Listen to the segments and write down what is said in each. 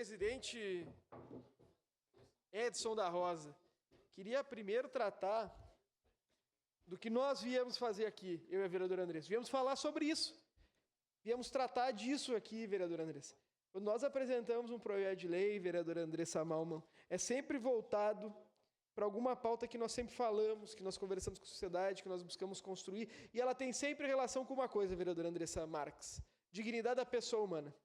Presidente Edson da Rosa, queria primeiro tratar do que nós viemos fazer aqui, eu e a vereadora Andressa. Viemos falar sobre isso. Viemos tratar disso aqui, vereadora Andressa. Quando nós apresentamos um projeto de lei, vereadora Andressa Malman, é sempre voltado para alguma pauta que nós sempre falamos, que nós conversamos com a sociedade, que nós buscamos construir, e ela tem sempre relação com uma coisa, vereadora Andressa Marques: dignidade da pessoa humana.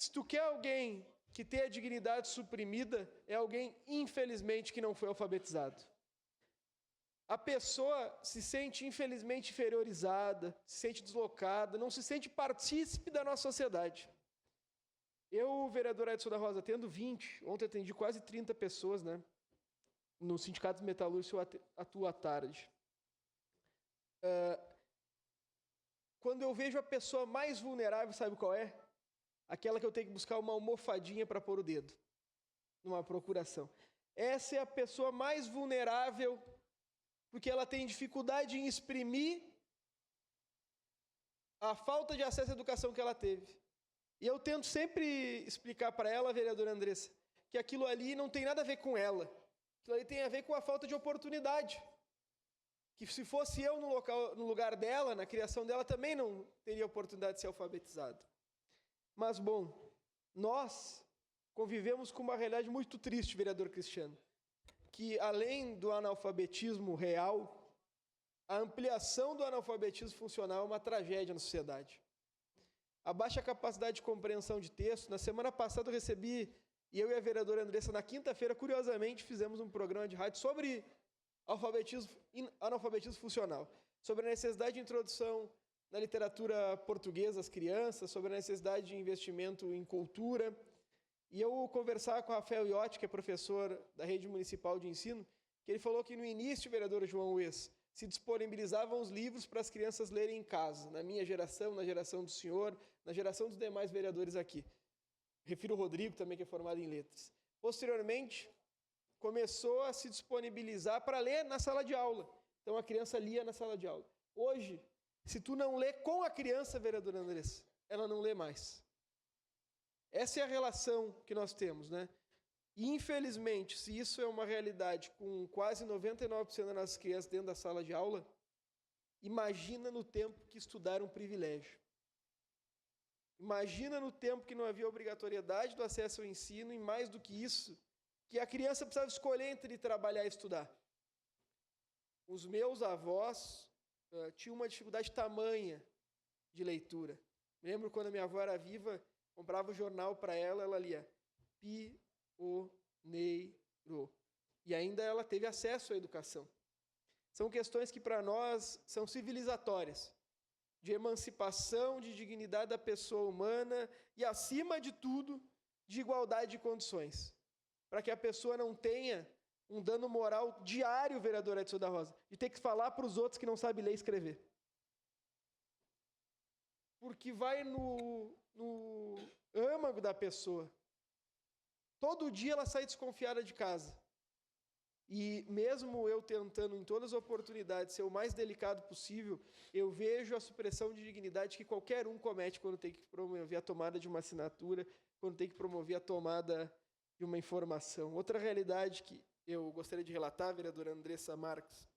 Se tu quer alguém que tenha a dignidade suprimida, é alguém, infelizmente, que não foi alfabetizado. A pessoa se sente, infelizmente, inferiorizada, se sente deslocada, não se sente partícipe da nossa sociedade. Eu, vereador Edson da Rosa, tendo 20, ontem atendi quase 30 pessoas, né? No Sindicato Metalúrgico eu atuo à tarde. Quando eu vejo a pessoa mais vulnerável, sabe qual é? Aquela que eu tenho que buscar uma almofadinha para pôr o dedo, numa procuração. Essa é a pessoa mais vulnerável, porque ela tem dificuldade em exprimir a falta de acesso à educação que ela teve. E eu tento sempre explicar para ela, vereadora Andressa, que aquilo ali não tem nada a ver com ela. Aquilo ali tem a ver com a falta de oportunidade. Que se fosse eu no lugar dela, na criação dela, também não teria oportunidade de ser alfabetizado. Mas, bom, nós convivemos com uma realidade muito triste, vereador Cristiano, que além do analfabetismo real, a ampliação do analfabetismo funcional é uma tragédia na sociedade. A baixa capacidade de compreensão de texto. Na semana passada eu recebi, e eu e a vereadora Andressa, na quinta-feira, curiosamente, fizemos um programa de rádio sobre analfabetismo funcional, sobre a necessidade de introdução na literatura portuguesa às crianças, sobre a necessidade de investimento em cultura. E eu conversava com o Rafael Iotti, que é professor da Rede Municipal de Ensino, que ele falou que no início, vereador João Ues, se disponibilizavam os livros para as crianças lerem em casa, na minha geração, na geração do senhor, na geração dos demais vereadores aqui. Refiro o Rodrigo também, que é formado em letras. Posteriormente, começou a se disponibilizar para ler na sala de aula. Então a criança lia na sala de aula. Hoje, se tu não lê com a criança, vereadora Andressa, ela não lê mais. Essa é a relação que nós temos, né? E, infelizmente, se isso é uma realidade com quase 99% das nossas crianças dentro da sala de aula, imagina no tempo que estudar era um privilégio. Imagina no tempo que não havia obrigatoriedade do acesso ao ensino e, mais do que isso, que a criança precisava escolher entre trabalhar e estudar. Os meus avós tinham uma dificuldade tamanha de leitura. Me lembro quando a minha avó era viva, comprava o jornal para ela, ela lia Pioneiro. E ainda ela teve acesso à educação. São questões que para nós são civilizatórias, de emancipação, de dignidade da pessoa humana e, acima de tudo, de igualdade de condições. Para que a pessoa não tenha um dano moral diário, vereador Edson da Rosa, de ter que falar para os outros que não sabem ler e escrever. Porque vai no âmago da pessoa. Todo dia ela sai desconfiada de casa. E mesmo eu tentando em todas as oportunidades ser o mais delicado possível, eu vejo a supressão de dignidade que qualquer um comete quando tem que promover a tomada de uma assinatura, quando tem que promover a tomada de uma informação. Outra realidade que eu gostaria de relatar, vereadora Andressa Marques,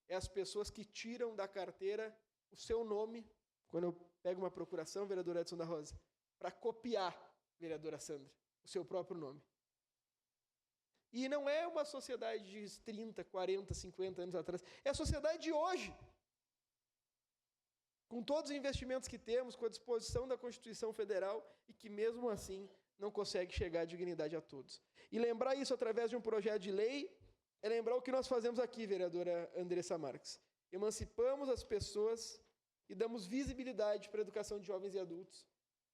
é as pessoas que tiram da carteira o seu nome, quando eu pego uma procuração, vereador Edson da Rosa, para copiar, vereadora Sandra, o seu próprio nome. E não é uma sociedade de 30, 40, 50 anos atrás, é a sociedade de hoje. Com todos os investimentos que temos, com a disposição da Constituição Federal, e que mesmo assim não consegue chegar à dignidade a todos. E lembrar isso através de um projeto de lei é lembrar o que nós fazemos aqui, vereadora Andressa Marques. Emancipamos as pessoas e damos visibilidade para a educação de jovens e adultos,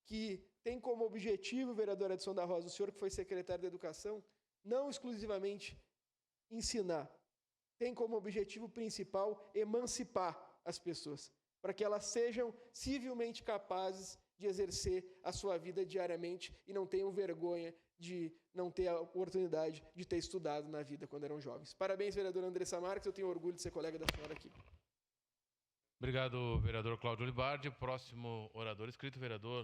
que tem como objetivo, vereador Edson da Rosa, o senhor que foi secretário da Educação, não exclusivamente ensinar, tem como objetivo principal emancipar as pessoas, para que elas sejam civilmente capazes de exercer a sua vida diariamente e não tenham vergonha de não ter a oportunidade de ter estudado na vida quando eram jovens. Parabéns, vereadora Andressa Marques, eu tenho orgulho de ser colega da senhora aqui. Obrigado, vereador Cláudio Libardi. Próximo orador inscrito, vereador